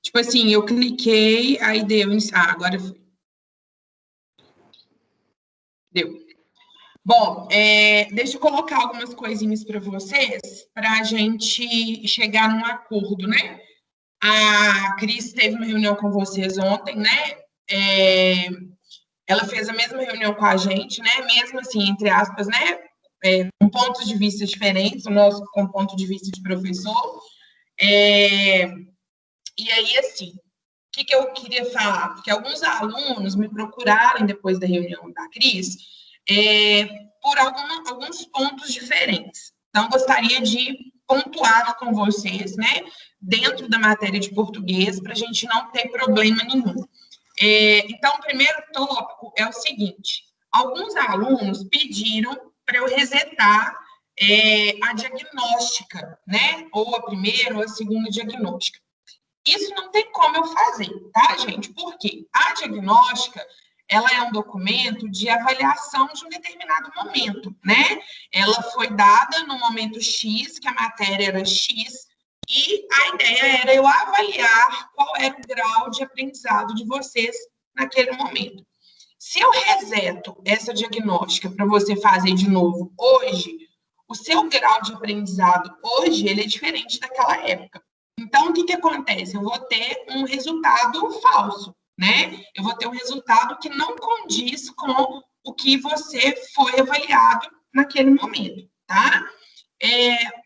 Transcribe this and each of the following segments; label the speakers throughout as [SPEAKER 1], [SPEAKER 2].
[SPEAKER 1] Tipo assim, eu cliquei, aí deu... agora foi. Deu. Bom, deixa eu colocar algumas coisinhas para vocês, para a gente chegar num acordo, né? A Cris teve uma reunião com vocês ontem, né? Ela fez a mesma reunião com a gente, né? Mesmo assim, entre aspas, né? Com pontos de vista diferentes, o nosso com ponto de vista de professor. E aí, assim, o que eu queria falar? Porque alguns alunos me procuraram depois da reunião da Cris por alguns pontos diferentes. Então, gostaria de pontuar com vocês, né? Dentro da matéria de português, para a gente não ter problema nenhum. Então, o primeiro tópico é o seguinte: alguns alunos pediram para eu resetar a diagnóstica, né? Ou a primeira ou a segunda diagnóstica. Isso não tem como eu fazer, tá, gente? Por quê? A diagnóstica, ela é um documento de avaliação de um determinado momento, né? Ela foi dada no momento X, que a matéria era X, e a ideia era eu avaliar qual era o grau de aprendizado de vocês naquele momento. Se eu reseto essa diagnóstica para você fazer de novo hoje, o seu grau de aprendizado hoje, ele é diferente daquela época. Então, o que acontece? Eu vou ter um resultado falso, né? Eu vou ter um resultado que não condiz com o que você foi avaliado naquele momento, tá?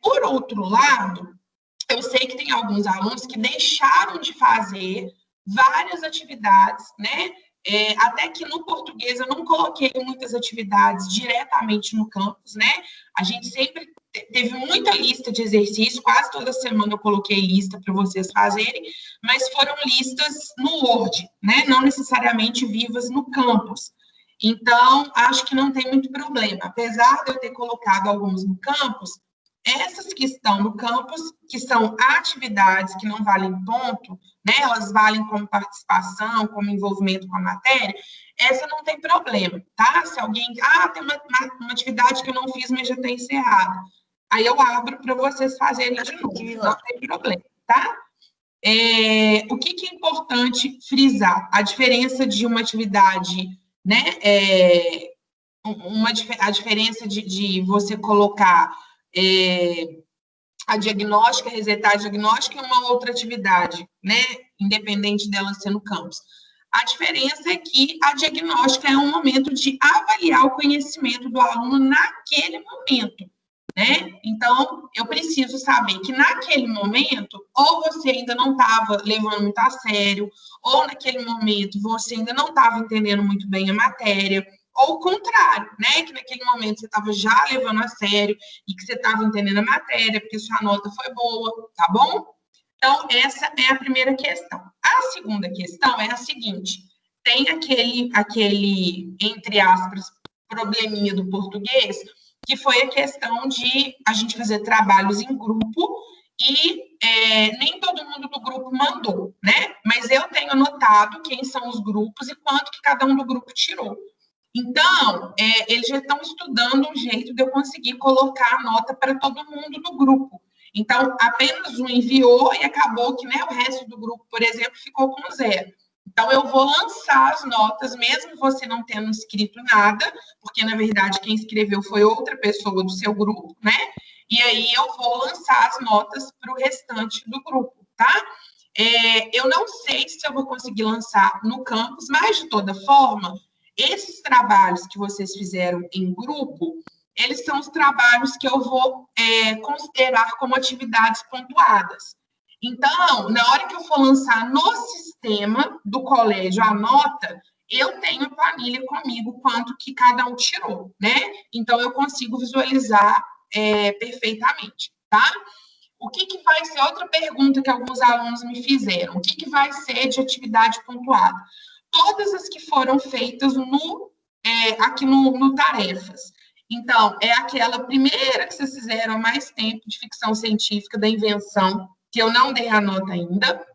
[SPEAKER 1] Por outro lado, eu sei que tem alguns alunos que deixaram de fazer várias atividades, né? Até que no português eu não coloquei muitas atividades diretamente no campus, né? A gente sempre teve muita lista de exercícios, quase toda semana eu coloquei lista para vocês fazerem, mas foram listas no Word, né? Não necessariamente vivas no campus. Então, acho que não tem muito problema. Apesar de eu ter colocado alguns no campus, essas que estão no campus, que são atividades que não valem ponto, né? Elas valem como participação, como envolvimento com a matéria, essa não tem problema, tá? Se alguém, tem uma atividade que eu não fiz, mas já está encerrada. Aí eu abro para vocês fazerem de novo, não tem problema, tá? O que é importante frisar? A diferença de uma atividade, né? A diferença de você colocar a diagnóstica, resetar a diagnóstica e uma outra atividade, né? Independente dela ser no campus. A diferença é que a diagnóstica é um momento de avaliar o conhecimento do aluno naquele momento, né? Então, eu preciso saber que naquele momento, ou você ainda não estava levando muito a sério, ou naquele momento você ainda não estava entendendo muito bem a matéria, ou o contrário, né? Que naquele momento você estava já levando a sério e que você estava entendendo a matéria, porque sua nota foi boa, tá bom? Então, essa é a primeira questão. A segunda questão é a seguinte: tem aquele entre aspas, probleminha do português, que foi a questão de a gente fazer trabalhos em grupo e nem todo mundo do grupo mandou, né? Mas eu tenho anotado quem são os grupos e quanto que cada um do grupo tirou. Então, eles já estão estudando um jeito de eu conseguir colocar a nota para todo mundo do grupo. Então, apenas um enviou e acabou que, né, o resto do grupo, por exemplo, ficou com 0. Então, eu vou lançar as notas, mesmo você não tendo escrito nada, porque, na verdade, quem escreveu foi outra pessoa do seu grupo, né? E aí eu vou lançar as notas para o restante do grupo, tá? Eu não sei se eu vou conseguir lançar no campus, mas, de toda forma, esses trabalhos que vocês fizeram em grupo, eles são os trabalhos que eu vou considerar como atividades pontuadas. Então, na hora que eu for lançar no sistema do colégio a nota, eu tenho a planilha comigo, quanto que cada um tirou, né? Então, eu consigo visualizar perfeitamente, tá? O que vai ser outra pergunta que alguns alunos me fizeram? O que vai ser de atividade pontuada? Todas as que foram feitas aqui no Tarefas. Então, é aquela primeira que vocês fizeram há mais tempo de ficção científica da invenção, que eu não dei a nota ainda,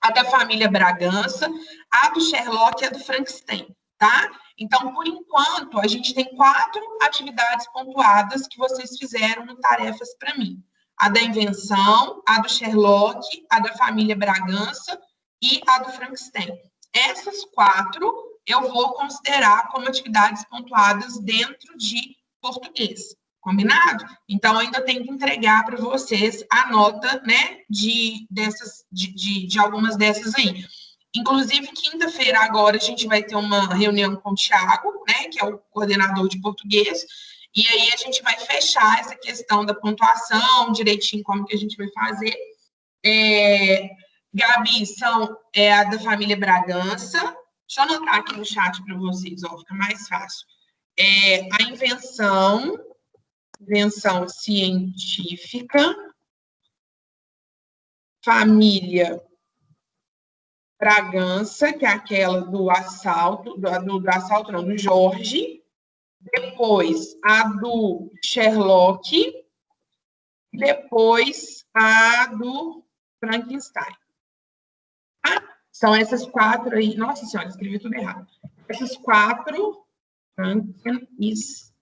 [SPEAKER 1] a da família Bragança, a do Sherlock e a do Frankenstein, tá? Então, por enquanto, a gente tem 4 atividades pontuadas que vocês fizeram no Tarefas para mim. a da invenção, a do Sherlock, a da família Bragança e a do Frankenstein. Essas 4 eu vou considerar como atividades pontuadas dentro de português. Combinado? Então, ainda tenho que entregar para vocês a nota, né, de algumas dessas aí. Inclusive, quinta-feira agora a gente vai ter uma reunião com o Thiago, né, que é o coordenador de português, e aí a gente vai fechar essa questão da pontuação, direitinho como que a gente vai fazer. Gabi, a da família Bragança. Deixa eu anotar aqui no chat para vocês, ó, fica mais fácil. A invenção científica, família Bragança, que é aquela do assalto, do Jorge, depois a do Sherlock, depois a do Frankenstein. Tá? São essas 4 aí. Nossa Senhora, escrevi tudo errado. Essas 4, Frankenstein.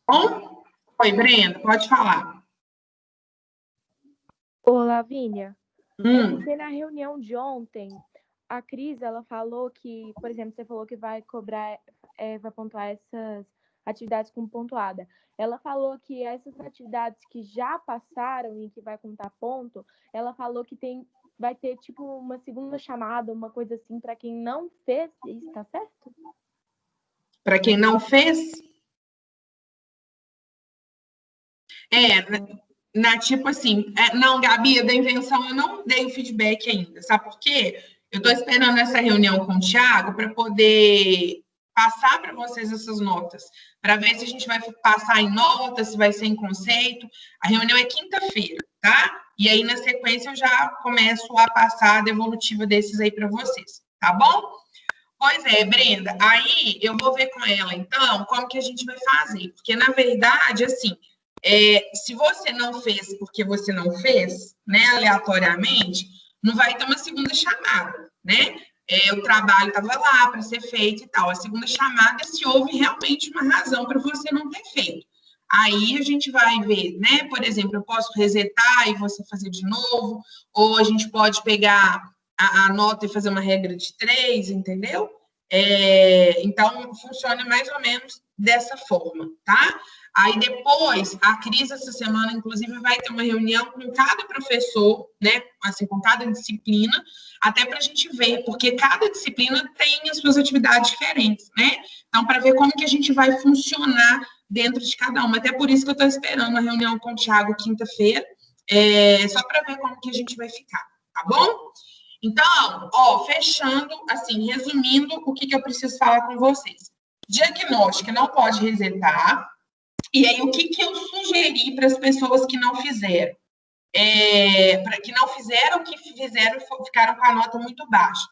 [SPEAKER 1] Bom? Oi, Brenda, pode falar.
[SPEAKER 2] Ô, Lavínia, porque na reunião de ontem, a Cris, ela falou que, por exemplo, você falou que vai cobrar, vai pontuar essas atividades como pontuada. Ela falou que essas atividades que já passaram e que vai contar ponto, ela falou que vai ter, tipo, uma segunda chamada, uma coisa assim, para quem não fez isso, tá certo?
[SPEAKER 1] Para quem não fez? Tipo assim, não, Gabi, da invenção eu não dei o feedback ainda, sabe por quê? Eu estou esperando essa reunião com o Thiago para poder passar para vocês essas notas, para ver se a gente vai passar em notas, se vai ser em conceito. A reunião é quinta-feira, tá? E aí, na sequência, eu já começo a passar a devolutiva desses aí para vocês, tá bom? Pois é, Brenda, aí eu vou ver com ela, então, como que a gente vai fazer, porque, na verdade, assim, se você não fez porque você não fez, né, aleatoriamente, não vai ter uma segunda chamada, né? O trabalho estava lá para ser feito e tal. A segunda chamada é se houve realmente uma razão para você não ter feito. Aí a gente vai ver, né? Por exemplo, eu posso resetar e você fazer de novo, ou a gente pode pegar a nota e fazer uma regra de 3, entendeu? Então, funciona mais ou menos dessa forma, tá? Aí depois, a Cris, essa semana, inclusive, vai ter uma reunião com cada professor, né? Assim, com cada disciplina, até para a gente ver, porque cada disciplina tem as suas atividades diferentes, né? Então, para ver como que a gente vai funcionar dentro de cada uma. Até por isso que eu estou esperando a reunião com o Thiago quinta-feira, só para ver como que a gente vai ficar, tá bom? Então, fechando, assim, resumindo, o que eu preciso falar com vocês. Diagnóstica não pode resetar. E aí, o que eu sugeri para as pessoas que não fizeram? Para que não fizeram, que fizeram ficaram com a nota muito baixa.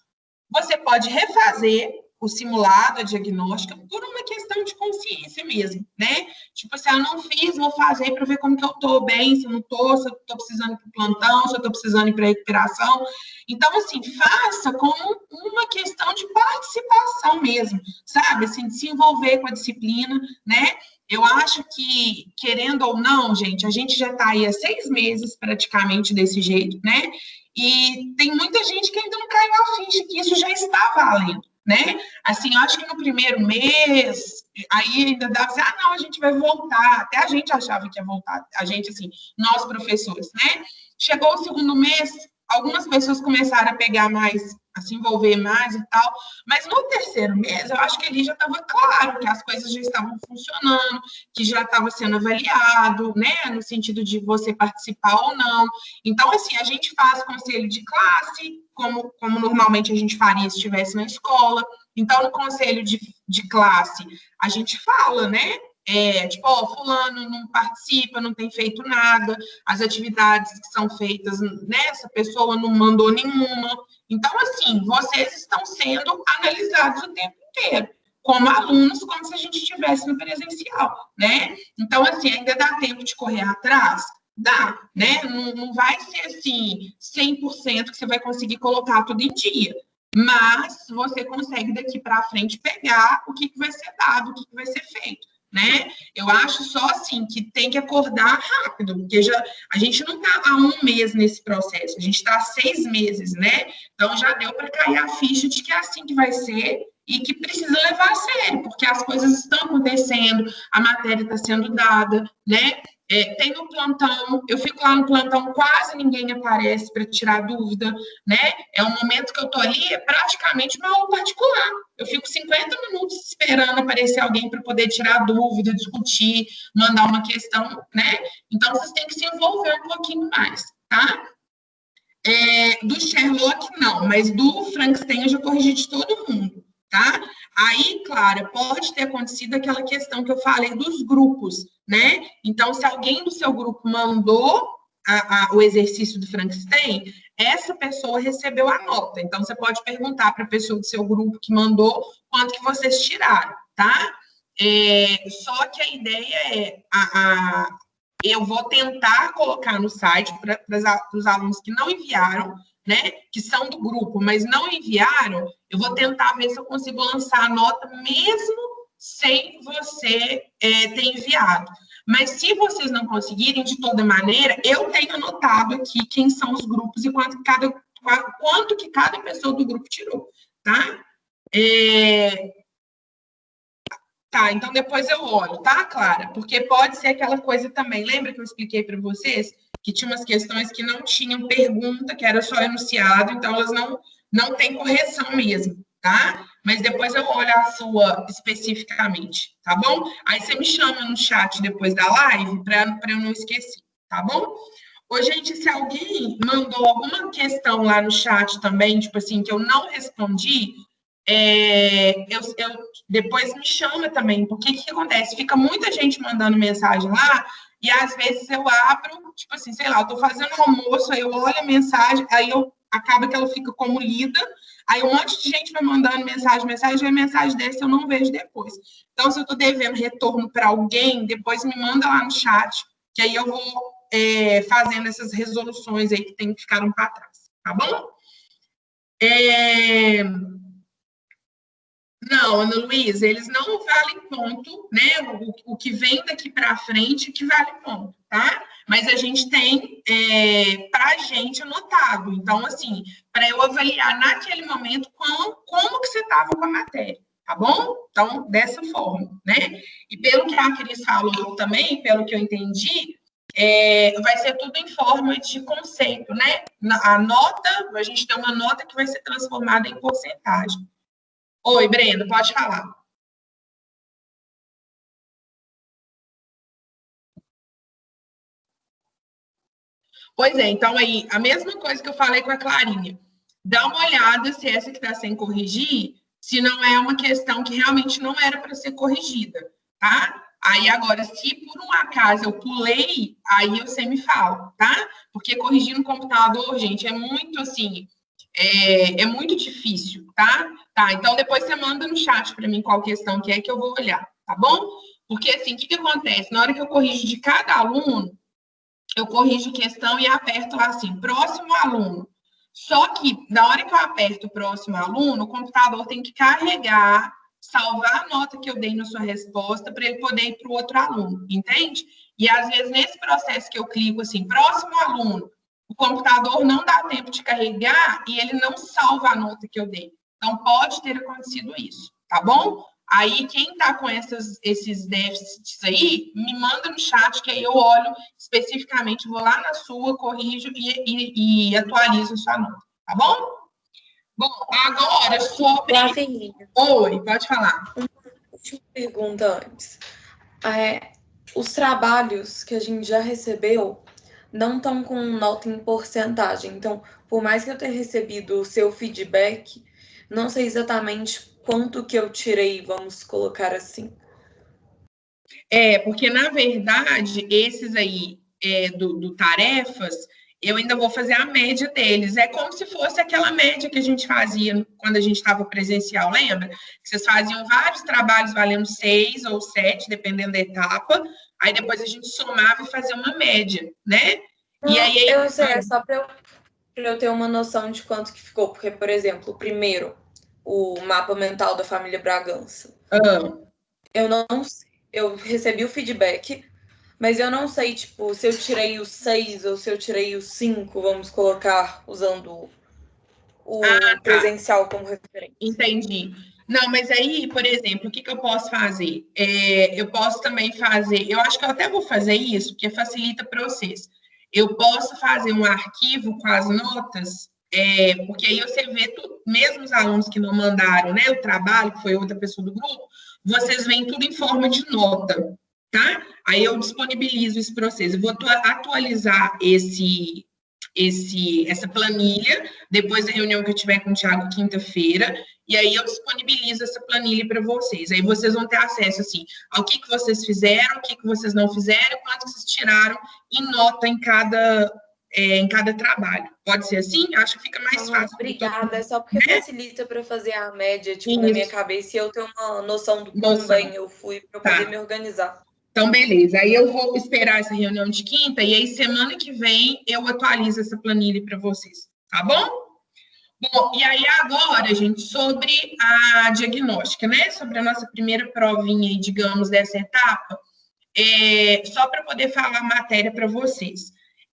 [SPEAKER 1] Você pode refazer o simulado, a diagnóstica, por uma questão de consciência mesmo, né? Tipo assim, eu não fiz, vou fazer para ver como que eu estou bem, se eu não estou, se eu estou precisando ir para o plantão, se eu estou precisando ir para a recuperação. Então, assim, faça como uma questão de participação mesmo, sabe? Assim, de se envolver com a disciplina, né? Eu acho que, querendo ou não, gente, a gente já está aí há 6 meses praticamente desse jeito, né? E tem muita gente que ainda não caiu a ficha que isso já está valendo, né? Assim, eu acho que no primeiro mês, aí ainda dava assim, não, a gente vai voltar. Até a gente achava que ia voltar, a gente, assim, nós professores, né? Chegou o segundo mês, algumas pessoas começaram a pegar mais, a se envolver mais e tal, mas no terceiro mês, eu acho que ali já estava claro que as coisas já estavam funcionando, que já estava sendo avaliado, né, no sentido de você participar ou não. Então, assim, a gente faz conselho de classe, como normalmente a gente faria se estivesse na escola. Então, no conselho de classe, a gente fala, né, tipo, fulano não participa, não tem feito nada, as atividades que são feitas, né, essa pessoa não mandou nenhuma. Então, assim, vocês estão sendo analisados o tempo inteiro, como alunos, como se a gente estivesse no presencial, né? Então, assim, ainda dá tempo de correr atrás? Dá, né? Não vai ser, assim, 100% que você vai conseguir colocar tudo em dia. mas você consegue daqui para frente pegar o que vai ser dado, o que vai ser feito, né? Eu acho só assim que tem que acordar rápido, porque a gente não está há 1 mês nesse processo, a gente está há 6 meses, né? Então já deu para cair a ficha de que é assim que vai ser e que precisa levar a sério, porque as coisas estão acontecendo, a matéria está sendo dada, né? Tem no plantão, eu fico lá no plantão, quase ninguém aparece para tirar dúvida, né? É um momento que eu estou ali, é praticamente uma aula particular. Eu fico 50 minutos esperando aparecer alguém para poder tirar dúvida, discutir, mandar uma questão, né? Então, vocês têm que se envolver um pouquinho mais, tá? Do Sherlock, não, mas do Frankenstein eu já corrigi de todo mundo, tá? Aí, Clara, pode ter acontecido aquela questão que eu falei dos grupos, né? Então, se alguém do seu grupo mandou o exercício do Frankenstein, essa pessoa recebeu a nota. Então, você pode perguntar para a pessoa do seu grupo que mandou quanto que vocês tiraram, tá? Só que a ideia é eu vou tentar colocar no site para os alunos que não enviaram, né, que são do grupo, mas não enviaram, eu vou tentar ver se eu consigo lançar a nota mesmo sem você ter enviado. Mas se vocês não conseguirem, de toda maneira, eu tenho anotado aqui quem são os grupos e quanto que cada pessoa do grupo tirou, tá? Tá, então depois eu olho, tá, Clara? Porque pode ser aquela coisa também. Lembra que eu expliquei para vocês que tinha umas questões que não tinham pergunta, que era só enunciado, então elas não têm correção mesmo, tá? Mas depois eu olho a sua especificamente, tá bom? Aí você me chama no chat depois da live para eu não esquecer, tá bom? Ô, gente, se alguém mandou alguma questão lá no chat também, tipo assim, que eu não respondi, depois me chama também, porque o que acontece? Fica muita gente mandando mensagem lá, e às vezes eu abro, tipo assim, sei lá, eu tô fazendo almoço, aí eu olho a mensagem, aí acaba que ela fica como lida, aí um monte de gente vai mandando mensagem, aí mensagem dessa eu não vejo depois. Então, se eu tô devendo retorno para alguém, depois me manda lá no chat, que aí eu vou fazendo essas resoluções aí que ficaram para trás, tá bom? Não, Ana Luísa, eles não valem ponto, né? O que vem daqui para frente que vale ponto, tá? Mas a gente tem para a gente anotado. Então, assim, para eu avaliar naquele momento como que você estava com a matéria, tá bom? Então, dessa forma, né? E pelo que a Cris falou também, pelo que eu entendi, vai ser tudo em forma de conceito, né? A gente tem uma nota que vai ser transformada em porcentagem. Oi, Breno, pode falar. Pois é, então aí, a mesma coisa que eu falei com a Clarinha. Dá uma olhada se essa que está sem corrigir, se não é uma questão que realmente não era para ser corrigida, tá? Aí agora, se por um acaso eu pulei, aí você me fala, tá? Porque corrigir no computador, gente, é muito assim, é muito difícil, tá? Tá, então depois você manda no chat para mim qual questão que é que eu vou olhar, tá bom? Porque assim, o que acontece? Na hora que eu corrijo de cada aluno, eu corrijo questão e aperto lá assim, próximo aluno. Só que na hora que eu aperto o próximo aluno, o computador tem que carregar, salvar a nota que eu dei na sua resposta para ele poder ir para o outro aluno, entende? E às vezes nesse processo que eu clico assim, próximo aluno, o computador não dá tempo de carregar e ele não salva a nota que eu dei. Então pode ter acontecido isso, tá bom? Aí, quem está com esses déficits aí, me manda no chat, que aí eu olho especificamente, vou lá na sua, corrijo e atualizo a sua nota, tá bom? Bom, agora sobre... Oi, pode falar.
[SPEAKER 3] Uma última pergunta antes. Os trabalhos que a gente já recebeu não estão com nota em porcentagem. Então, por mais que eu tenha recebido o seu feedback, não sei exatamente quanto que eu tirei, vamos colocar assim.
[SPEAKER 1] Porque, na verdade, esses aí do tarefas, eu ainda vou fazer a média deles. É como se fosse aquela média que a gente fazia quando a gente estava presencial, lembra? Vocês faziam vários trabalhos valendo 6 ou 7, dependendo da etapa, aí depois a gente somava e fazia uma média, né?
[SPEAKER 3] Não,
[SPEAKER 1] e aí...
[SPEAKER 3] Eu sei, é só para eu para eu ter uma noção de quanto que ficou. Porque, por exemplo, o primeiro, o mapa mental da família Bragança. Eu não sei, eu recebi o feedback, mas eu não sei, tipo, se eu tirei o 6 ou se eu tirei o 5, vamos colocar, usando o presencial como referência.
[SPEAKER 1] Entendi. Não, mas aí, por exemplo, o que eu posso fazer? Eu posso também fazer, eu acho que eu até vou fazer isso, porque facilita para vocês. Eu posso fazer um arquivo com as notas, porque aí você vê tudo, mesmo os alunos que não mandaram, né, o trabalho, que foi outra pessoa do grupo, vocês veem tudo em forma de nota, tá? Aí eu disponibilizo esse processo. Eu vou atualizar essa planilha depois da reunião que eu tiver com o Thiago quinta-feira, e aí eu disponibilizo essa planilha para vocês. Aí vocês vão ter acesso, assim, ao que vocês fizeram, o que vocês não fizeram, quanto vocês tiraram em nota em cada trabalho. Pode ser assim? Acho que fica mais fácil.
[SPEAKER 3] Obrigada, é só porque facilita para fazer a média, tipo, na minha cabeça, e eu ter uma noção do quão bem eu fui, para poder me organizar.
[SPEAKER 1] Então, beleza. Aí eu vou esperar essa reunião de quinta, e aí semana que vem eu atualizo essa planilha para vocês, tá bom? Bom, e aí agora, gente, sobre a diagnóstica, né? Sobre a nossa primeira provinha, digamos, dessa etapa, só para poder falar a matéria para vocês.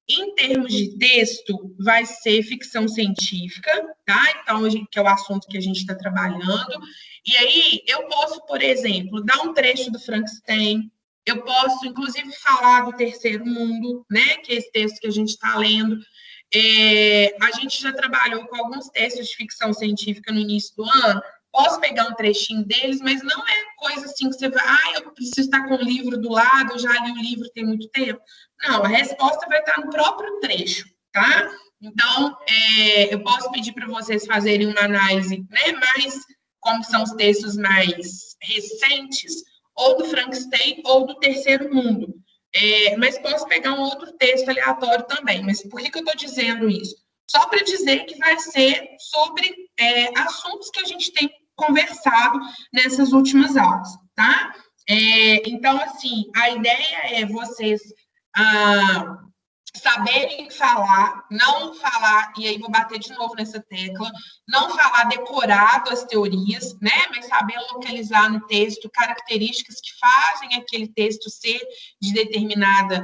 [SPEAKER 1] Em termos de texto, vai ser ficção científica, tá? Então, que é o assunto que a gente está trabalhando. E aí, eu posso, por exemplo, dar um trecho do Frankenstein, eu posso, inclusive, falar do Terceiro Mundo, né? Que é esse texto que a gente está lendo. A gente já trabalhou com alguns textos de ficção científica no início do ano. Posso pegar um trechinho deles, mas não é coisa assim que você vai, eu preciso estar com o livro do lado, eu já li o livro tem muito tempo. Não, a resposta vai estar no próprio trecho, tá? Então, eu posso pedir para vocês fazerem uma análise, né, mais como são os textos mais recentes, ou do Frankenstein ou do Terceiro Mundo. Mas posso pegar um outro texto aleatório também. Mas por que eu estou dizendo isso? Só para dizer que vai ser sobre assuntos que a gente tem conversado nessas últimas aulas, tá? Então, assim, a ideia é vocês saberem falar, não falar, e aí vou bater de novo nessa tecla, não falar decorado as teorias, né, mas saber localizar no texto características que fazem aquele texto ser de determinado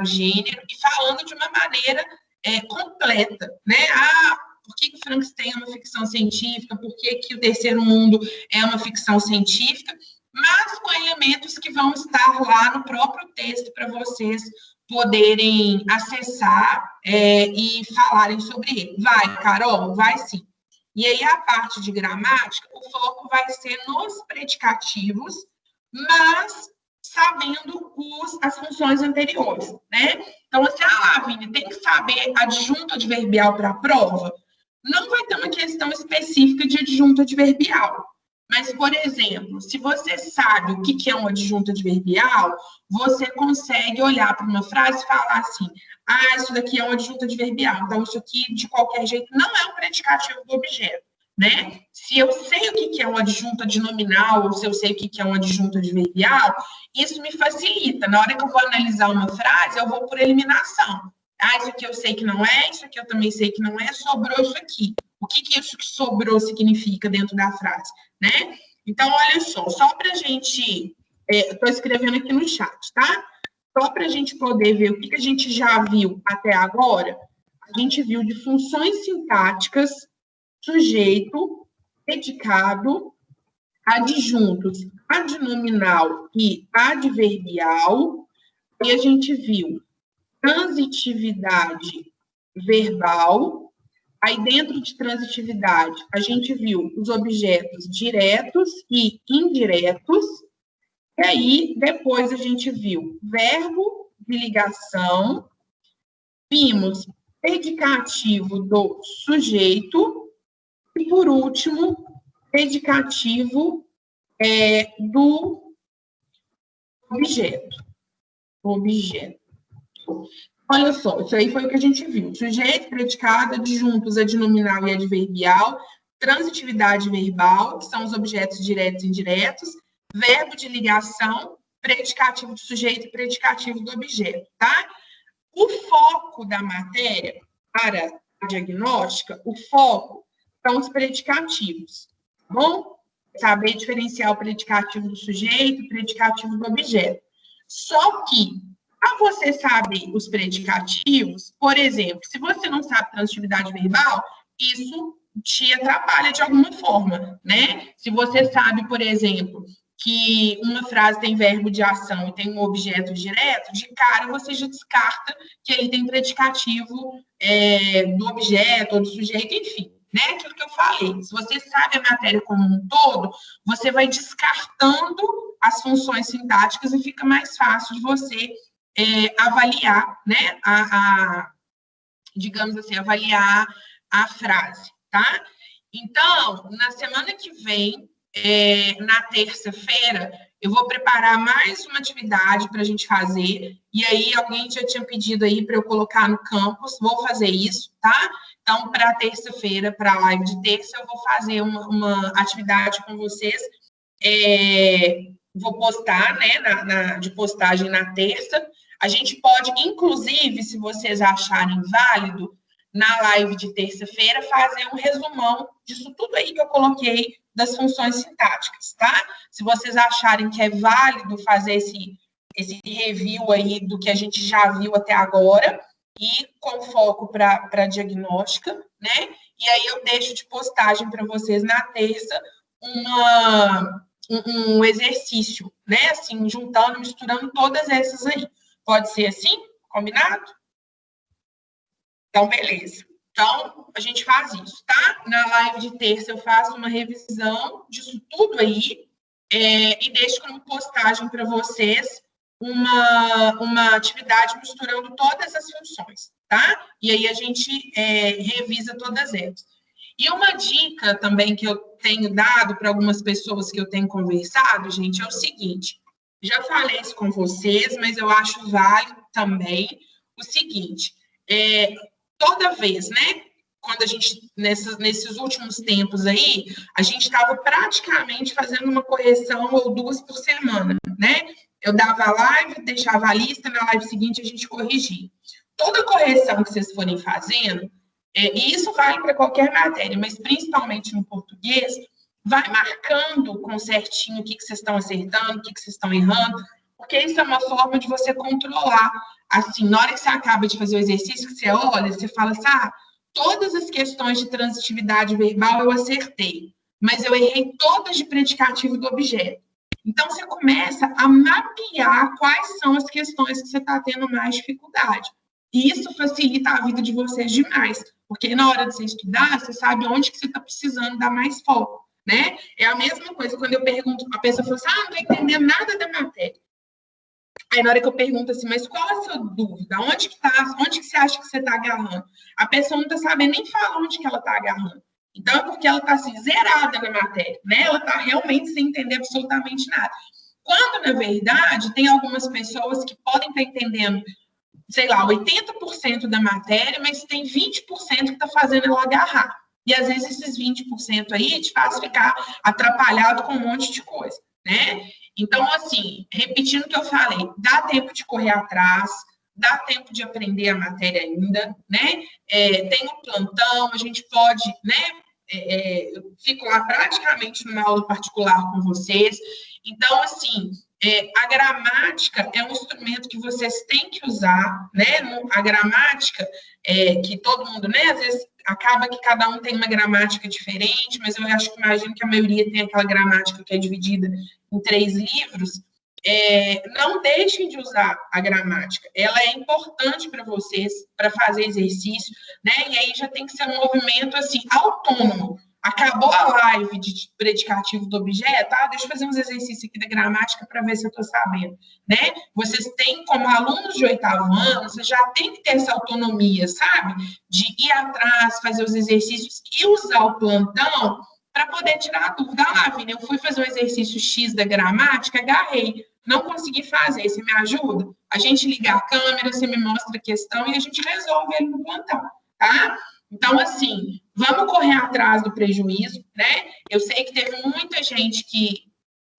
[SPEAKER 1] gênero, e falando de uma maneira completa, né, por que o Frankenstein é uma ficção científica, por que o Terceiro Mundo é uma ficção científica, mas com elementos que vão estar lá no próprio texto para vocês poderem acessar e falarem sobre ele. Vai, Carol? Vai sim. E aí, a parte de gramática, o foco vai ser nos predicativos, mas sabendo as funções anteriores, né? Então, assim, Vini, tem que saber adjunto adverbial para a prova? Não vai ter uma questão específica de adjunto adverbial. Mas, por exemplo, se você sabe o que é um adjunto adverbial, você consegue olhar para uma frase e falar assim, isso daqui é um adjunto adverbial, então isso aqui, de qualquer jeito, não é um predicativo do objeto, né? Se eu sei o que é um adjunto adnominal, ou se eu sei o que é um adjunto adverbial, isso me facilita. Na hora que eu vou analisar uma frase, eu vou por eliminação. Isso aqui eu sei que não é, isso aqui eu também sei que não é, sobrou isso aqui. O que isso que sobrou significa dentro da frase, né? Então, olha só para a gente... Estou escrevendo aqui no chat, tá? Só para a gente poder ver o que a gente já viu até agora, a gente viu de funções sintáticas, sujeito, predicado, adjuntos adnominal e adverbial, e a gente viu transitividade verbal. Aí, dentro de transitividade, a gente viu os objetos diretos e indiretos. E aí, depois a gente viu verbo de ligação, vimos predicativo do sujeito e, por último, predicativo do objeto. Olha só, isso aí foi o que a gente viu. Sujeito, predicado, adjuntos, adnominal e adverbial, transitividade verbal, que são os objetos diretos e indiretos, verbo de ligação, predicativo do sujeito e predicativo do objeto, tá? O foco da matéria para a diagnóstica, o foco são os predicativos, tá bom? Saber diferenciar o predicativo do sujeito e o predicativo do objeto. Só que, para você saber os predicativos, por exemplo, se você não sabe transitividade verbal, isso te atrapalha de alguma forma, né? Se você sabe, por exemplo, que uma frase tem verbo de ação e tem um objeto direto, de cara você já descarta que ele tem predicativo do objeto ou do sujeito, enfim, né? Aquilo que eu falei. Se você sabe a matéria como um todo, você vai descartando as funções sintáticas e fica mais fácil de você avaliar, né? Digamos assim, avaliar a frase, tá? Então, na semana que vem, na terça-feira, eu vou preparar mais uma atividade para a gente fazer, e aí alguém já tinha pedido aí para eu colocar no campus, vou fazer isso, tá? Então, para a terça-feira, para a live de terça, eu vou fazer uma atividade com vocês, vou postar, né, de postagem na terça. A gente pode, inclusive, se vocês acharem válido, na live de terça-feira, fazer um resumão disso tudo aí que eu coloquei das funções sintáticas, tá? Se vocês acharem que é válido fazer esse review aí do que a gente já viu até agora, e com foco para diagnóstica, né? E aí eu deixo de postagem para vocês na terça um exercício, né? Assim, juntando, misturando todas essas aí. Pode ser assim? Combinado? Então, beleza. Então, a gente faz isso, tá? Na live de terça eu faço uma revisão disso tudo aí e deixo como postagem para vocês uma atividade misturando todas as funções, tá? E aí a gente revisa todas elas. E uma dica também que eu tenho dado para algumas pessoas que eu tenho conversado, gente, é o seguinte. Já falei isso com vocês, mas eu acho válido também o seguinte, toda vez, né, quando a gente, nesses últimos tempos aí, a gente estava praticamente fazendo uma correção ou 2 por semana, né? Eu dava a live, deixava a lista, na live seguinte a gente corrigia. Toda correção que vocês forem fazendo, e isso vale para qualquer matéria, mas principalmente no português, vai marcando com certinho o que vocês estão acertando, o que vocês estão errando, porque isso é uma forma de você controlar. Assim, na hora que você acaba de fazer o exercício, que você olha, você fala assim, todas as questões de transitividade verbal eu acertei, mas eu errei todas de predicativo do objeto. Então, você começa a mapear quais são as questões que você está tendo mais dificuldade. E isso facilita a vida de vocês demais, porque na hora de você estudar, você sabe onde que você está precisando dar mais foco, né? É a mesma coisa quando eu pergunto, a pessoa fala assim, não estou entendendo nada da matéria. Aí, na hora que eu pergunto assim, mas qual é a sua dúvida? Onde que você acha que você está agarrando? A pessoa não está sabendo nem falar onde que ela está agarrando. Então, é porque ela está assim, zerada na matéria, né? Ela está realmente sem entender absolutamente nada. Quando, na verdade, tem algumas pessoas que podem estar entendendo, sei lá, 80% da matéria, mas tem 20% que está fazendo ela agarrar. E, às vezes, esses 20% aí te faz ficar atrapalhado com um monte de coisa, né? Então, assim, repetindo o que eu falei, dá tempo de correr atrás, dá tempo de aprender a matéria ainda, né? Tem um plantão, a gente pode, né? Eu fico lá praticamente numa aula particular com vocês. Então, assim, a gramática é um instrumento que vocês têm que usar, né? A gramática, que todo mundo, né? Às vezes acaba que cada um tem uma gramática diferente, mas eu imagino que a maioria tem aquela gramática que é dividida em 3 livros. Não deixem de usar a gramática. Ela é importante para vocês, para fazer exercício, né? E aí já tem que ser um movimento, assim, autônomo. Acabou a live de predicativo do objeto, deixa eu fazer uns exercícios aqui da gramática para ver se eu estou sabendo, né? Vocês têm, como alunos de 8º ano, vocês já têm que ter essa autonomia, sabe? De ir atrás, fazer os exercícios e usar o plantão para poder tirar a dúvida. Vini, eu fui fazer o exercício X da gramática, agarrei, não consegui fazer, você me ajuda? A gente liga a câmera, você me mostra a questão e a gente resolve ele no plantão, tá? Então, assim, vamos correr atrás do prejuízo, né? Eu sei que teve muita gente que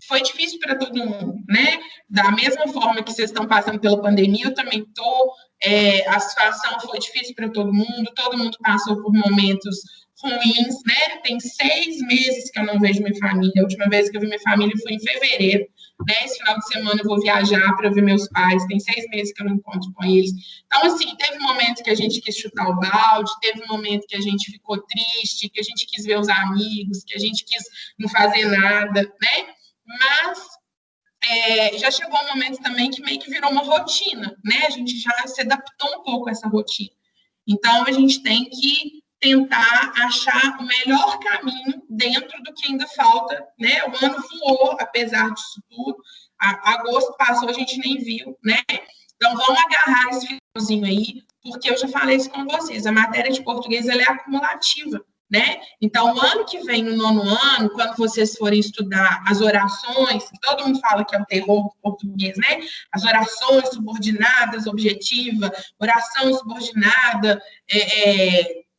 [SPEAKER 1] foi difícil para todo mundo, né? Da mesma forma que vocês estão passando pela pandemia, eu também estou, a situação foi difícil para todo mundo passou por momentos ruins, né? Tem 6 meses que eu não vejo minha família. A última vez que eu vi minha família foi em fevereiro, né? Esse final de semana eu vou viajar para ver meus pais. Tem 6 meses que eu não encontro com eles. Então, assim, teve momentos que a gente quis chutar o balde, teve um momento que a gente ficou triste, que a gente quis ver os amigos, que a gente quis não fazer nada, né? Mas já chegou um momento também que meio que virou uma rotina, né? A gente já se adaptou um pouco a essa rotina. Então, a gente tem que tentar achar o melhor caminho dentro do que ainda falta, né? O ano voou, apesar disso tudo. Agosto passou, a gente nem viu, né? Então, vamos agarrar esse finalzinho aí, porque eu já falei isso com vocês, a matéria de português ela é acumulativa, né? Então, o ano que vem, no 9º ano, quando vocês forem estudar as orações, todo mundo fala que é o terror do português, né? As orações subordinadas, objetiva, oração subordinada,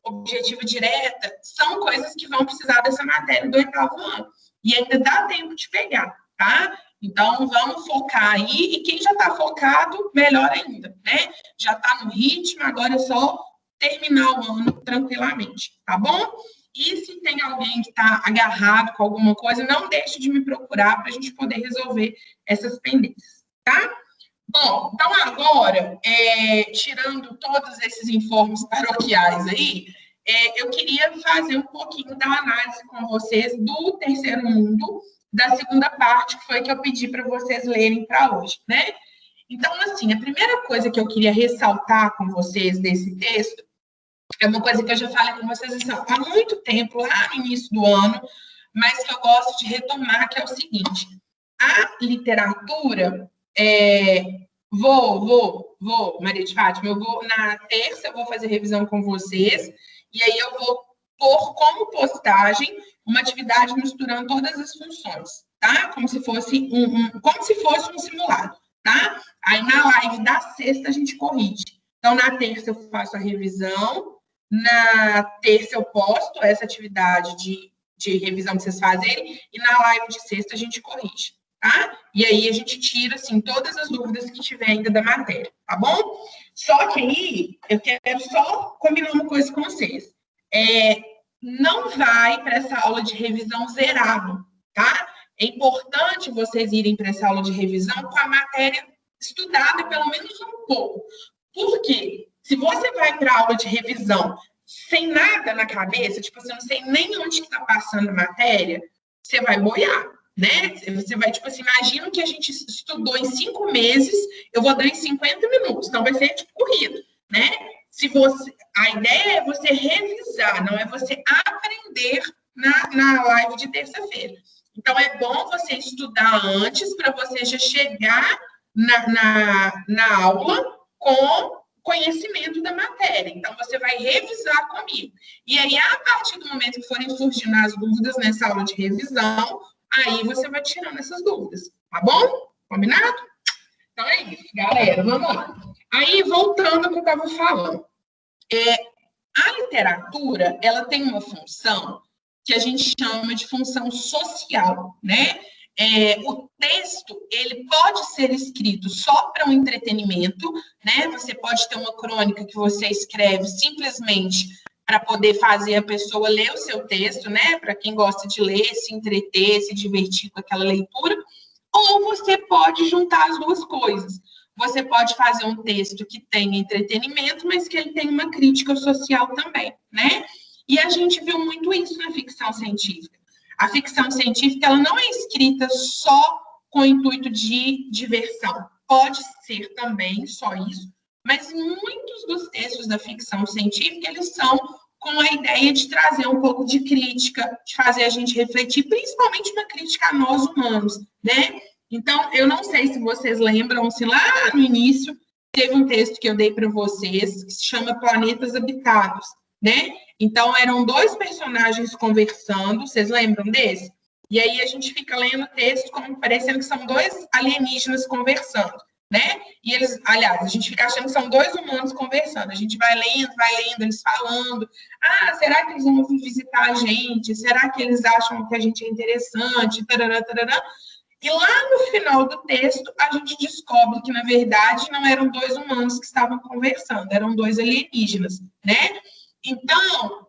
[SPEAKER 1] objetiva direta, são coisas que vão precisar dessa matéria do 8º ano. E ainda dá tempo de pegar, tá? Então, vamos focar aí. E quem já está focado, melhor ainda, né? Já está no ritmo, agora é só terminar o ano tranquilamente, tá bom? E se tem alguém que está agarrado com alguma coisa, não deixe de me procurar para a gente poder resolver essas pendências, tá? Bom, então agora, tirando todos esses informes paroquiais aí, eu queria fazer um pouquinho da análise com vocês do terceiro mundo, da segunda parte, que foi que eu pedi para vocês lerem para hoje, né? Então, assim, a primeira coisa que eu queria ressaltar com vocês desse texto é uma coisa que eu já falei com vocês há muito tempo, lá no início do ano, mas que eu gosto de retomar, que é o seguinte: a literatura, Maria de Fátima, eu vou na terça, eu vou fazer revisão com vocês, e aí eu vou pôr como postagem uma atividade misturando todas as funções, tá? Como se fosse um simulado, tá? Aí na live da sexta a gente corrige. Então, na terça eu faço a revisão, na terça eu posto essa atividade de revisão que vocês fazem, e na live de sexta a gente corrige, tá? E aí a gente tira, assim, todas as dúvidas que tiver ainda da matéria, tá bom? Só que aí eu quero só combinar uma coisa com vocês. Não vai para essa aula de revisão zerado, tá? É importante vocês irem para essa aula de revisão com a matéria estudada pelo menos um pouco. Por quê? Se você vai para a aula de revisão sem nada na cabeça, tipo, você não sei nem onde que está passando a matéria, você vai boiar, né? Você vai, tipo assim, imagina que a gente estudou em 5 meses, eu vou dar em 50 minutos, então vai ser tipo corrido, né? A ideia é você revisar, não é você aprender na live de terça-feira. Então, é bom você estudar antes para você já chegar na aula com conhecimento da matéria. Então, você vai revisar comigo. E aí, a partir do momento que forem surgindo as dúvidas nessa aula de revisão, aí você vai tirando essas dúvidas, tá bom? Combinado? Então, é isso, galera. Vamos lá. Aí, voltando ao que eu estava falando. A literatura, ela tem uma função que a gente chama de função social, né? O texto, ele pode ser escrito só para um entretenimento, né? Você pode ter uma crônica que você escreve simplesmente para poder fazer a pessoa ler o seu texto, né? Para quem gosta de ler, se entreter, se divertir com aquela leitura. Ou você pode juntar as duas coisas. Você pode fazer um texto que tenha entretenimento, mas que ele tenha uma crítica social também, né? E a gente viu muito isso na ficção científica. A ficção científica, ela não é escrita só com o intuito de diversão. Pode ser também só isso, mas muitos dos textos da ficção científica, eles são com a ideia de trazer um pouco de crítica, de fazer a gente refletir, principalmente uma crítica a nós humanos, né? Então, eu não sei se vocês lembram, se lá no início teve um texto que eu dei para vocês, que se chama Planetas Habitados, né? Então, eram 2 personagens conversando, vocês lembram desse? E aí a gente fica lendo o texto como parecendo que são 2 alienígenas conversando, né? E eles, aliás, a gente fica achando que são 2 humanos conversando. A gente vai lendo, eles falando. Será que eles vão vir visitar a gente? Será que eles acham que a gente é interessante? Tarará, tarará. E lá no final do texto, a gente descobre que, na verdade, não eram dois humanos que estavam conversando, eram dois alienígenas, né? Então,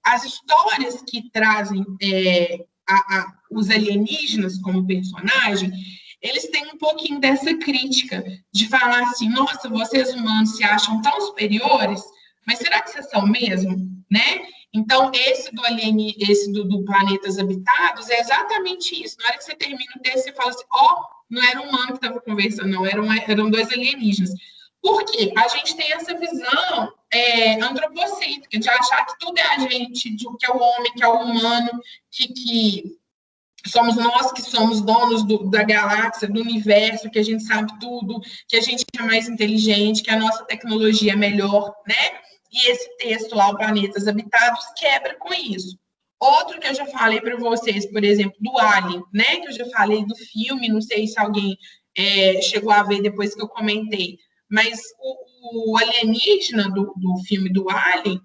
[SPEAKER 1] as histórias que trazem os alienígenas como personagem, eles têm um pouquinho dessa crítica de falar assim, nossa, vocês humanos se acham tão superiores, mas será que vocês são mesmo, né? Então, esse do Planetas Habitados é exatamente isso. Na hora que você termina o texto, você fala assim, não era um humano que estava conversando, não, eram dois alienígenas. Por quê? A gente tem essa visão antropocêntrica, de achar que tudo é a gente, que é o homem, que é o humano, que somos nós que somos donos da galáxia, do universo, que a gente sabe tudo, que a gente é mais inteligente, que a nossa tecnologia é melhor, né? E esse texto lá, o Planetas Habitados, quebra com isso. Outro que eu já falei para vocês, por exemplo, do Alien, né? Que eu já falei do filme, não sei se alguém chegou a ver depois que eu comentei, mas o alienígena do filme do Alien,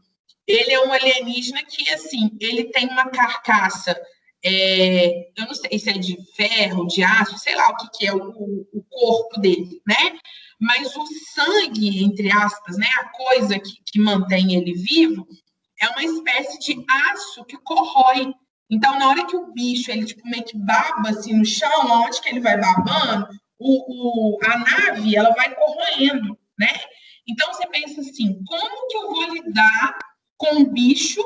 [SPEAKER 1] ele é um alienígena que, assim, ele tem uma carcaça, eu não sei se é de ferro, de aço, sei lá o que é o corpo dele, né? Mas o sangue, entre aspas, né, a coisa que mantém ele vivo, é uma espécie de aço que corrói. Então, na hora que o bicho, ele tipo, meio que baba assim no chão, onde que ele vai babando, a nave, ela vai corroendo, né? Então, você pensa assim, como que eu vou lidar com um bicho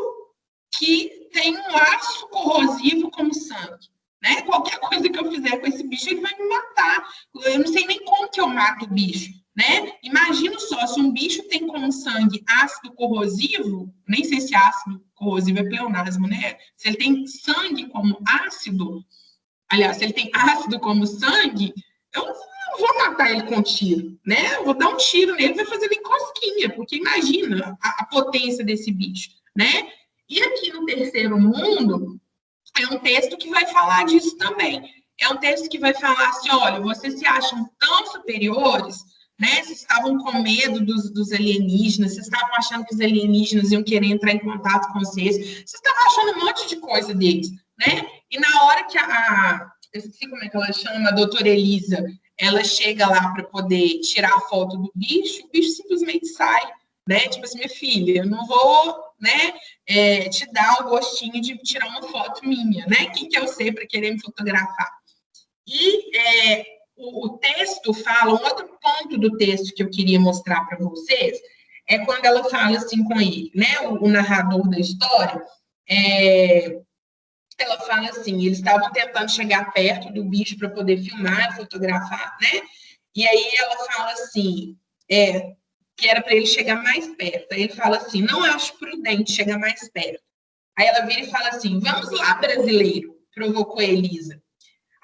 [SPEAKER 1] que tem um aço corrosivo como sangue? Né? Qualquer coisa que eu fizer com esse bicho, ele vai me matar. Eu não sei nem como que eu mato o bicho, né? Imagina só, se um bicho tem como sangue ácido corrosivo, nem sei se ácido corrosivo é pleonasmo, né? Se ele tem sangue como ácido, aliás, se ele tem ácido como sangue, eu não vou matar ele com tiro, né? Eu vou dar um tiro nele e vai fazer ele cosquinha, porque imagina a potência desse bicho, né? E aqui no Terceiro Mundo, é um texto que vai falar disso também. É um texto que vai falar assim, olha, vocês se acham tão superiores, né? Vocês estavam com medo dos alienígenas, vocês estavam achando que os alienígenas iam querer entrar em contato com vocês, vocês estavam achando um monte de coisa deles, né? E na hora que eu esqueci como é que ela chama, a doutora Elisa, ela chega lá para poder tirar a foto do bicho, o bicho simplesmente sai, né? Tipo assim, minha filha, eu não vou, né, te dar o gostinho de tirar uma foto minha, né? Quem que eu sei para querer me fotografar? E o texto fala, um outro ponto do texto que eu queria mostrar para vocês, é quando ela fala assim com ele, né? O narrador da história, ela fala assim, eles estavam tentando chegar perto do bicho para poder filmar, fotografar, né? E aí ela fala assim, que era para ele chegar mais perto. Aí ele fala assim, não acho prudente chegar mais perto. Aí ela vira e fala assim, vamos lá, brasileiro, provocou Elisa.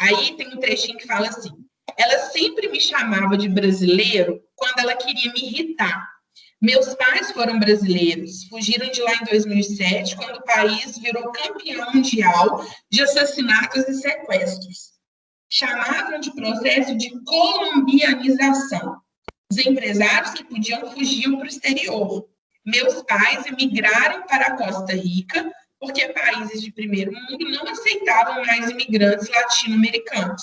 [SPEAKER 1] Aí tem um trechinho que fala assim, ela sempre me chamava de brasileiro quando ela queria me irritar. Meus pais foram brasileiros, fugiram de lá em 2007, quando o país virou campeão mundial de assassinatos e sequestros. Chamavam de processo de colombianização. Os empresários que podiam fugiam para o exterior. Meus pais emigraram para a Costa Rica, porque países de primeiro mundo não aceitavam mais imigrantes latino-americanos.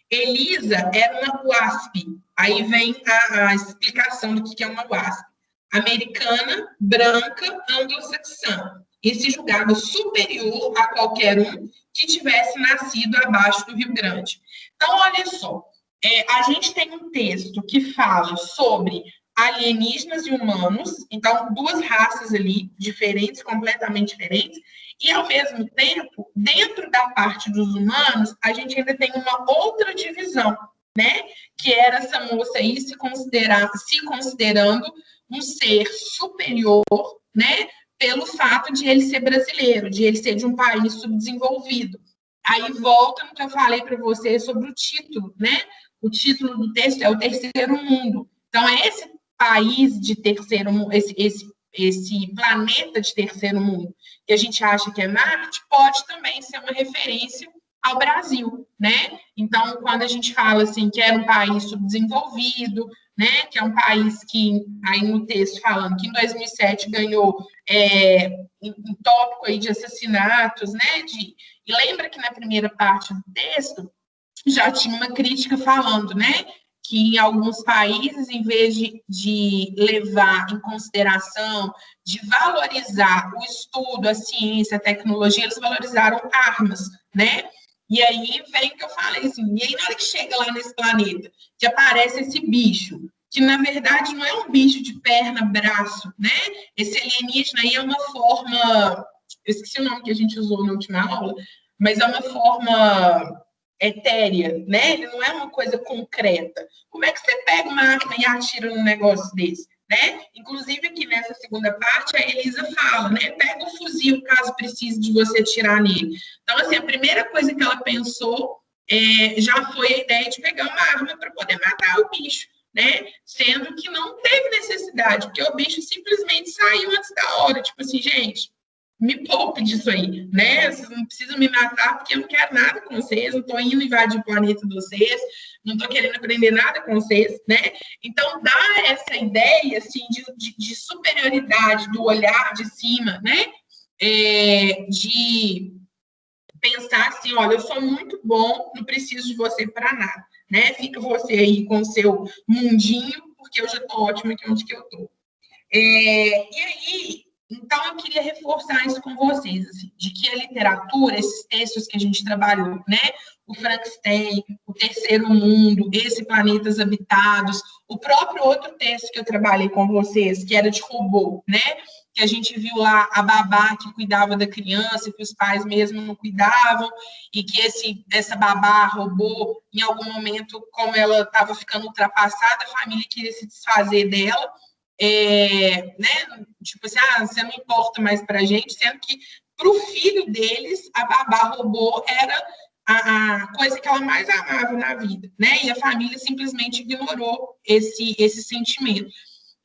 [SPEAKER 1] Elisa era uma WASP. Aí vem a explicação do que é uma WASP. Americana, branca, anglo-saxã. E se julgava superior a qualquer um que tivesse nascido abaixo do Rio Grande. Então, olha só, a gente tem um texto que fala sobre alienígenas e humanos, então duas raças ali diferentes, completamente diferentes, e ao mesmo tempo, dentro da parte dos humanos, a gente ainda tem uma outra divisão, né? Que era essa moça aí se considerando um ser superior, né? Pelo fato de ele ser brasileiro, de ele ser de um país subdesenvolvido. Aí volta no que eu falei para você sobre o título, né? O título do texto é o Terceiro Mundo. Então, é esse país de terceiro mundo, esse planeta de terceiro mundo, que a gente acha que é Marte, pode também ser uma referência ao Brasil, né? Então, quando a gente fala assim que era um país subdesenvolvido, né, que é um país que, aí no texto falando que em 2007 ganhou um tópico aí de assassinatos, né, e lembra que na primeira parte do texto já tinha uma crítica falando, né, que em alguns países, em vez de levar em consideração, de valorizar o estudo, a ciência, a tecnologia, eles valorizaram armas, né? E aí vem o que eu falei, assim, e aí na hora que chega lá nesse planeta, que aparece esse bicho, que na verdade não é um bicho de perna, braço, né? Esse alienígena aí é uma forma, eu esqueci o nome que a gente usou na última aula, mas é uma forma etérea, né? Ele não é uma coisa concreta. Como é que você pega uma arma e atira num negócio desse? Né? Inclusive, aqui nessa segunda parte, a Elisa fala, né? Pega o fuzil, caso precise de você atirar nele. Então, assim, a primeira coisa que ela pensou já foi a ideia de pegar uma arma para poder matar o bicho, né? Sendo que não teve necessidade, porque o bicho simplesmente saiu antes da hora. Tipo assim, gente, me poupe disso aí, né? Vocês não precisam me matar porque eu não quero nada com vocês, não estou indo invadir o planeta de vocês, não estou querendo aprender nada com vocês, né? Então, dá essa ideia, assim, de superioridade, do olhar de cima, né? De pensar assim, olha, eu sou muito bom, não preciso de você para nada, né? Fica você aí com o seu mundinho, porque eu já estou ótima aqui onde que eu estou. E aí, então, eu queria reforçar isso com vocês, assim, de que a literatura, esses textos que a gente trabalhou, né? O Frankenstein, o Terceiro Mundo, esse Planetas Habitados, o próprio outro texto que eu trabalhei com vocês, que era de robô, né? Que a gente viu lá a babá que cuidava da criança, que os pais mesmo não cuidavam, e que essa babá robô, em algum momento, como ela estava ficando ultrapassada, a família queria se desfazer dela, né? Tipo assim, você não importa mais para a gente, sendo que para o filho deles, a babá robô era a coisa que ela mais amava na vida, né? E a família simplesmente ignorou esse sentimento.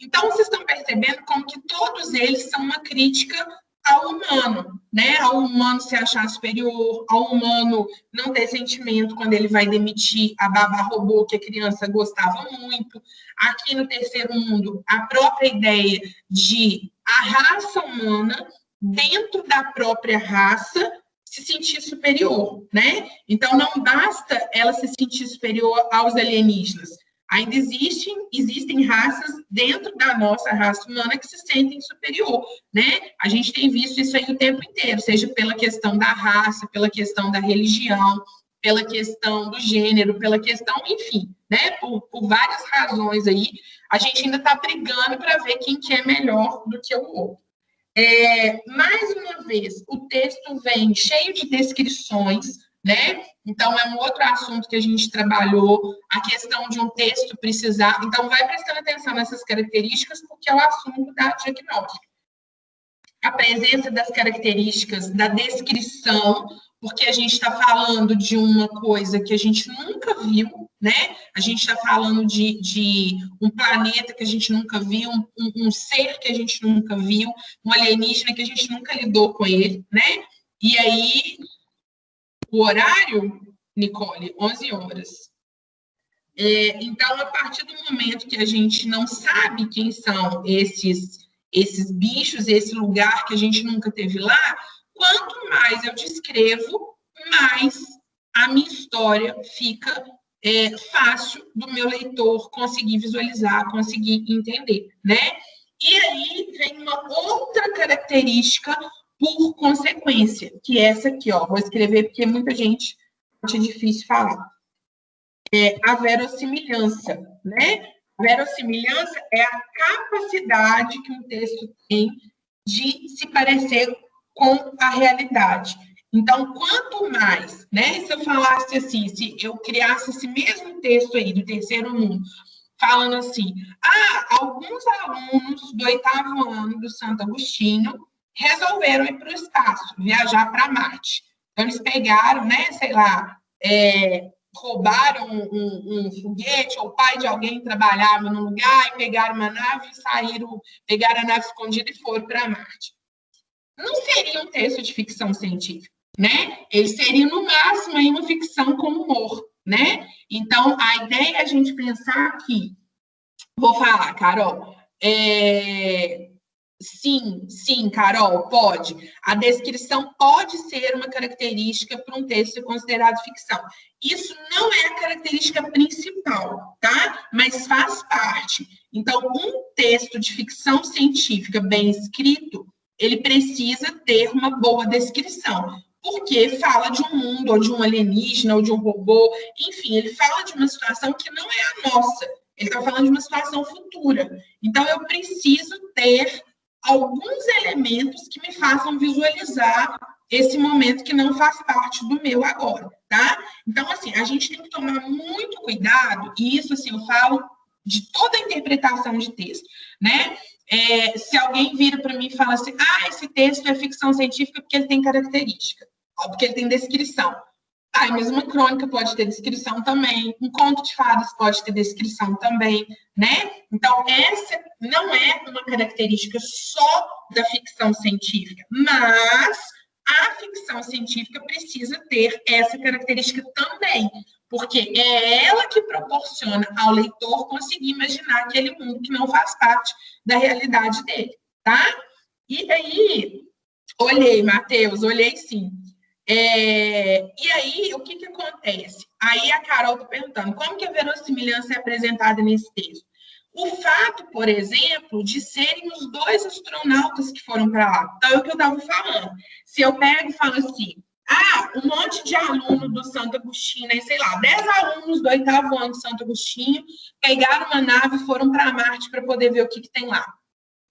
[SPEAKER 1] Então, vocês estão percebendo como que todos eles são uma crítica ao humano, né? Ao humano se achar superior, ao humano não ter sentimento quando ele vai demitir a babá robô que a criança gostava muito. Aqui no Terceiro Mundo, a própria ideia de a raça humana, dentro da própria raça, se sentir superior, né? Então, não basta ela se sentir superior aos alienígenas. Ainda existem raças dentro da nossa raça humana que se sentem superior, né? A gente tem visto isso aí o tempo inteiro, seja pela questão da raça, pela questão da religião, pela questão do gênero, pela questão, enfim, né? Por várias razões aí, a gente ainda está brigando para ver quem que é melhor do que o outro. Mais uma vez, o texto vem cheio de descrições, né? Então, é um outro assunto que a gente trabalhou, a questão de um texto precisar. Então, vai prestando atenção nessas características, porque é o assunto da diagnóstica. A presença das características, da descrição, porque a gente está falando de uma coisa que a gente nunca viu, né? A gente está falando de um planeta que a gente nunca viu, um ser que a gente nunca viu, um alienígena que a gente nunca lidou com ele, né? E aí, o horário, Nicole, 11 horas. Então, a partir do momento que a gente não sabe quem são esses bichos, esse lugar que a gente nunca teve lá, quanto mais eu descrevo, mais a minha história fica fácil do meu leitor conseguir visualizar, conseguir entender, né? E aí vem uma outra característica por consequência, que é essa aqui, ó. Vou escrever porque muita gente acha difícil falar. A verossimilhança, né? A verossimilhança é a capacidade que um texto tem de se parecer com a realidade. Então, quanto mais, né? Se eu falasse assim, se eu criasse esse mesmo texto aí do Terceiro Mundo, falando assim, alguns alunos do 8º ano do Santo Agostinho resolveram ir para o espaço, viajar para Marte. Então, eles pegaram, né, sei lá, roubaram um foguete, ou o pai de alguém trabalhava num lugar, e pegaram uma nave e saíram, pegaram a nave escondida e foram para Marte. Não seria um texto de ficção científica, né? Ele seria, no máximo, aí, uma ficção com humor, né? Então, a ideia é a gente pensar que, vou falar, Carol, Sim, Carol, pode. A descrição pode ser uma característica para um texto considerado ficção. Isso não é a característica principal, tá? Mas faz parte. Então, um texto de ficção científica bem escrito, ele precisa ter uma boa descrição, porque fala de um mundo, ou de um alienígena, ou de um robô, enfim, ele fala de uma situação que não é a nossa. Ele está falando de uma situação futura. Então, eu preciso ter alguns elementos que me façam visualizar esse momento que não faz parte do meu agora, tá? Então, assim, a gente tem que tomar muito cuidado, e isso, assim, eu falo de toda a interpretação de texto, né? Se alguém vira para mim e fala assim, esse texto é ficção científica porque ele tem característica, ou porque ele tem descrição. Mas uma crônica pode ter descrição também, um conto de fadas pode ter descrição também, né? Então, essa não é uma característica só da ficção científica, mas a ficção científica precisa ter essa característica também, porque é ela que proporciona ao leitor conseguir imaginar aquele mundo que não faz parte da realidade dele, tá? E aí, olhei, Matheus, olhei sim. E aí, o que acontece? Aí a Carol está perguntando, como que a verossimilhança é apresentada nesse texto? O fato, por exemplo, de serem os 2 astronautas que foram para lá. Então, é o que eu estava falando. Se eu pego e falo assim, um monte de aluno do Santo Agostinho, né, sei lá, 10 alunos do 8º ano do Santo Agostinho, pegaram uma nave e foram para Marte para poder ver o que tem lá.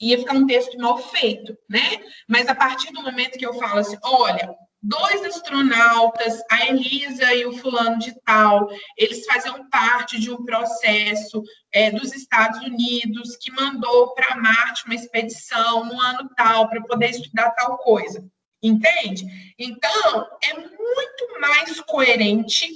[SPEAKER 1] Ia ficar um texto mal feito, né? Mas a partir do momento que eu falo assim, olha, 2 astronautas, a Elisa e o fulano de tal, eles faziam parte de um processo dos Estados Unidos que mandou para Marte uma expedição no ano tal para poder estudar tal coisa. Entende? Então, é muito mais coerente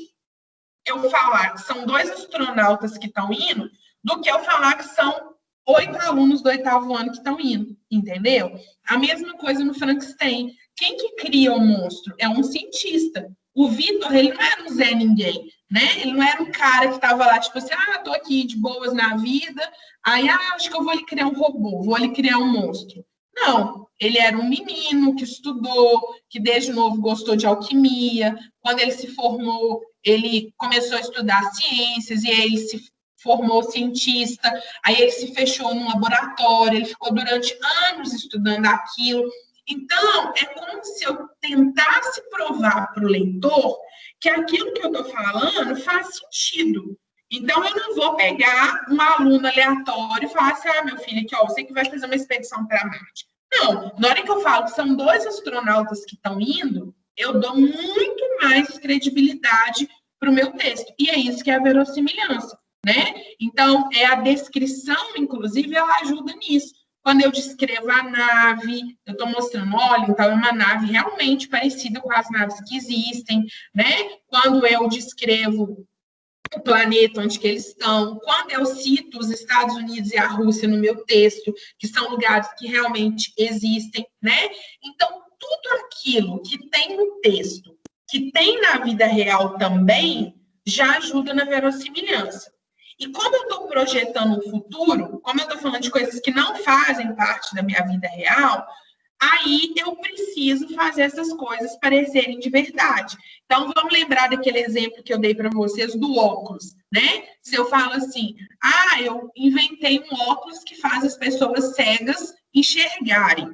[SPEAKER 1] eu falar que são 2 astronautas que estão indo do que eu falar que são 8 alunos do 8º ano que estão indo, entendeu? A mesma coisa no Frankenstein. Quem que cria o monstro? É um cientista. O Vitor, ele não era um Zé Ninguém, né? Ele não era um cara que estava lá, tipo assim, tô aqui de boas na vida, aí, acho que eu vou ali criar um robô, vou ali criar um monstro. Não, ele era um menino que estudou, que desde novo gostou de alquimia. Quando ele se formou, ele começou a estudar ciências, e aí ele se formou cientista, aí ele se fechou num laboratório, ele ficou durante anos estudando aquilo. Então, é como se eu tentasse provar para o leitor que aquilo que eu estou falando faz sentido. Então, eu não vou pegar um aluno aleatório e falar assim, meu filho, aqui, você que vai fazer uma expedição para Marte. Não, na hora que eu falo que são 2 astronautas que estão indo, eu dou muito mais credibilidade para o meu texto. E é isso que é a verossimilhança, né? Então, a descrição, inclusive, ela ajuda nisso. Quando eu descrevo a nave, eu estou mostrando, olha, então é uma nave realmente parecida com as naves que existem, né? Quando eu descrevo o planeta onde que eles estão, quando eu cito os Estados Unidos e a Rússia no meu texto, que são lugares que realmente existem, né? Então, tudo aquilo que tem no texto, que tem na vida real também, já ajuda na verossimilhança. E como eu estou projetando um futuro, como eu estou falando de coisas que não fazem parte da minha vida real, aí eu preciso fazer essas coisas parecerem de verdade. Então, vamos lembrar daquele exemplo que eu dei para vocês do óculos, né? Se eu falo assim, eu inventei um óculos que faz as pessoas cegas enxergarem.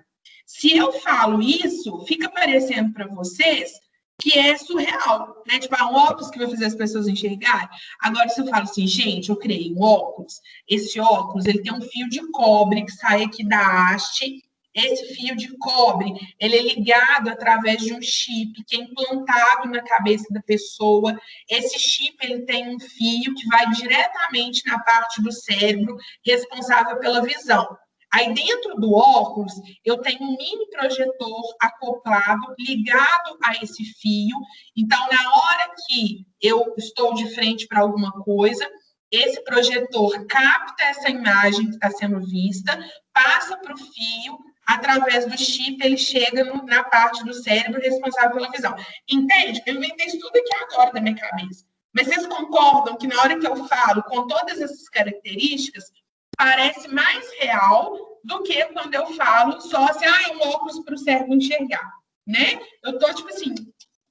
[SPEAKER 1] Se eu falo isso, fica parecendo para vocês que é surreal, né? Tipo, um óculos que vai fazer as pessoas enxergarem. Agora, se eu falo assim, gente, eu criei um óculos, esse óculos, ele tem um fio de cobre que sai aqui da haste. Esse fio de cobre, ele é ligado através de um chip que é implantado na cabeça da pessoa. Esse chip, ele tem um fio que vai diretamente na parte do cérebro responsável pela visão. Aí, dentro do óculos, eu tenho um mini projetor acoplado, ligado a esse fio. Então, na hora que eu estou de frente para alguma coisa, esse projetor capta essa imagem que está sendo vista, passa para o fio, através do chip, ele chega na parte do cérebro responsável pela visão. Entende? Eu inventei isso tudo aqui agora da minha cabeça. Mas vocês concordam que na hora que eu falo com todas essas características, parece mais real do que quando eu falo só assim, é um óculos para o cérebro enxergar, né? Eu tô, tipo assim,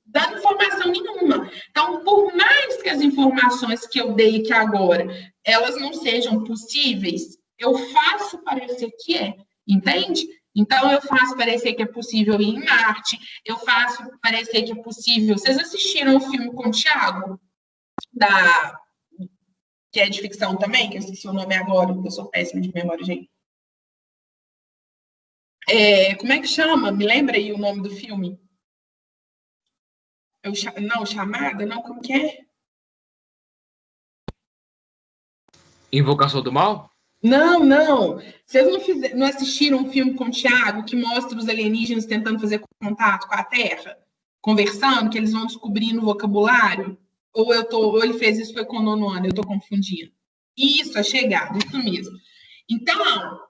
[SPEAKER 1] dando informação nenhuma. Então, por mais que as informações que eu dei aqui agora, elas não sejam possíveis, eu faço parecer que é, entende? Então, eu faço parecer que é possível ir em Marte, eu faço parecer que é possível... Vocês assistiram o filme com o Thiago? Que é de ficção também, que eu esqueci o nome agora, porque eu sou péssima de memória, gente. Como é que chama? Me lembra aí o nome do filme? Não, Chamada? Não, como que é?
[SPEAKER 4] Invocação do Mal?
[SPEAKER 1] Não. Vocês não assistiram um filme com o Thiago que mostra os alienígenas tentando fazer contato com a Terra? Conversando, que eles vão descobrindo o vocabulário? Ou ele fez isso foi com o nono ano, eu estou confundindo. Isso, a chegada, isso mesmo. Então,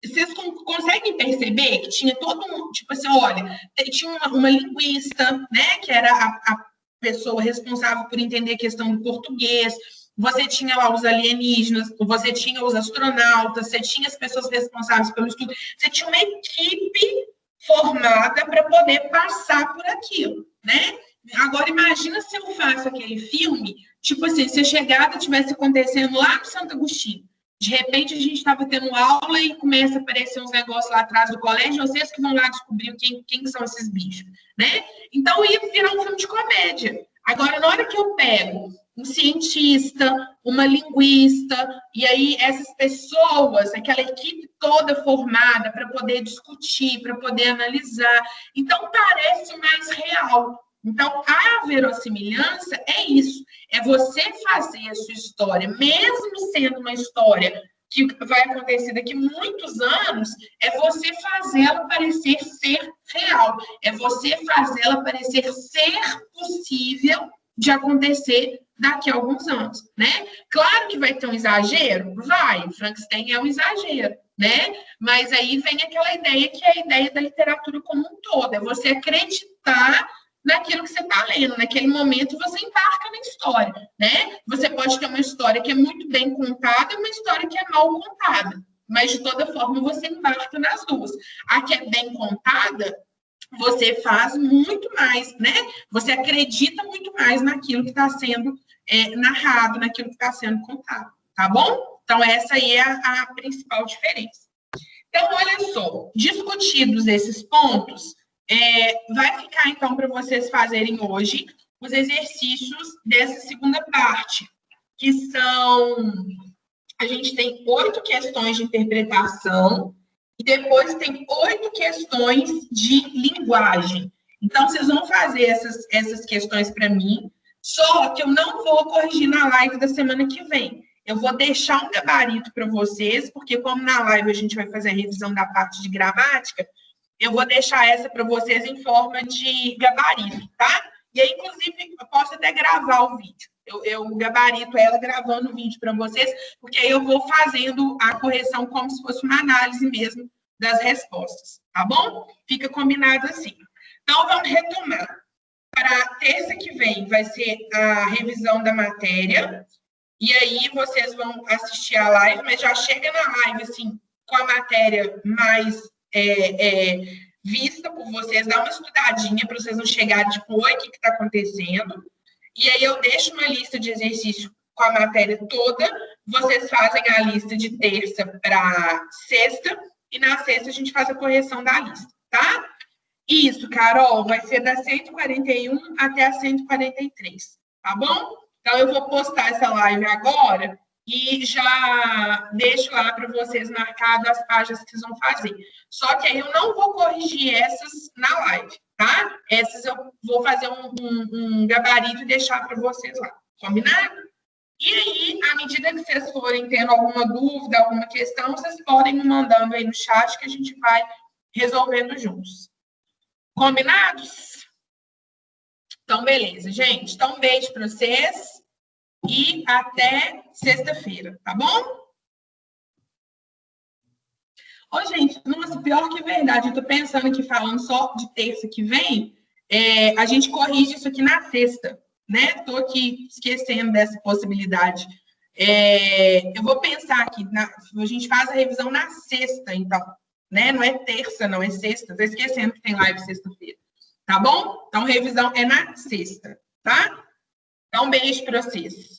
[SPEAKER 1] vocês conseguem perceber que tinha todo um, tipo assim, olha, tinha uma linguista, né, que era a pessoa responsável por entender a questão do português, você tinha lá os alienígenas, você tinha os astronautas, você tinha as pessoas responsáveis pelo estudo, você tinha uma equipe formada para poder passar por aquilo, né? Agora, imagina se eu faço aquele filme, tipo assim, se a chegada estivesse acontecendo lá no Santo Agostinho. De repente, a gente estava tendo aula e começa a aparecer uns negócios lá atrás do colégio, vocês que vão lá descobrir quem são esses bichos, né? Então, ia virar um filme de comédia. Agora, na hora que eu pego um cientista, uma linguista, e aí essas pessoas, aquela equipe toda formada para poder discutir, para poder analisar, então parece mais real. Então, a verossimilhança é isso, é você fazer a sua história, mesmo sendo uma história que vai acontecer daqui a muitos anos, é você fazê-la parecer ser real, é você fazê-la parecer ser possível de acontecer daqui a alguns anos, né? Claro que vai ter um exagero, vai, o Frankenstein é um exagero, né? Mas aí vem aquela ideia que é a ideia da literatura como um todo, é você acreditar naquilo que você está lendo, naquele momento você embarca na história, né? Você pode ter uma história que é muito bem contada e uma história que é mal contada, mas de toda forma você embarca nas duas. A que é bem contada, você faz muito mais, né? Você acredita muito mais naquilo que está sendo narrado, naquilo que está sendo contado, tá bom? Então, essa aí é a principal diferença. Então, olha só, discutidos esses pontos, vai ficar, então, para vocês fazerem hoje os exercícios dessa segunda parte, que são... A gente tem 8 questões de interpretação e depois tem 8 questões de linguagem. Então, vocês vão fazer essas questões para mim, só que eu não vou corrigir na live da semana que vem. Eu vou deixar um gabarito para vocês, porque como na live a gente vai fazer a revisão da parte de gramática, eu vou deixar essa para vocês em forma de gabarito, tá? E aí, inclusive, eu posso até gravar o vídeo. Eu gabarito ela gravando o vídeo para vocês, porque aí eu vou fazendo a correção como se fosse uma análise mesmo das respostas, tá bom? Fica combinado assim. Então, vamos retomar. Para terça que vem vai ser a revisão da matéria, e aí vocês vão assistir a live, mas já chega na live, assim, com a matéria mais vista por vocês, dá uma estudadinha para vocês não chegarem, tipo, oi, o que está acontecendo? E aí eu deixo uma lista de exercícios com a matéria toda, vocês fazem a lista de terça para sexta, e na sexta a gente faz a correção da lista, tá? Isso, Carol, vai ser da 141 até a 143, tá bom? Então, eu vou postar essa live agora e já deixo lá para vocês marcado as páginas que vocês vão fazer. Só que aí eu não vou corrigir essas na live, tá? Essas eu vou fazer um gabarito e deixar para vocês lá, combinado? E aí, à medida que vocês forem tendo alguma dúvida, alguma questão, vocês podem me mandando aí no chat que a gente vai resolvendo juntos. Combinados? Então, beleza, gente. Então, um beijo para vocês e até sexta-feira, tá bom? Ô, gente, nossa, pior que verdade. Eu tô pensando aqui, falando só de terça que vem, a gente corrige isso aqui na sexta, né? Tô aqui esquecendo dessa possibilidade Eu vou pensar aqui, a gente faz a revisão na sexta, então, né? Não é terça, não, é sexta. Estou esquecendo que tem live sexta-feira. Tá bom? Então, revisão é na sexta, tá? Então, um beijo para vocês.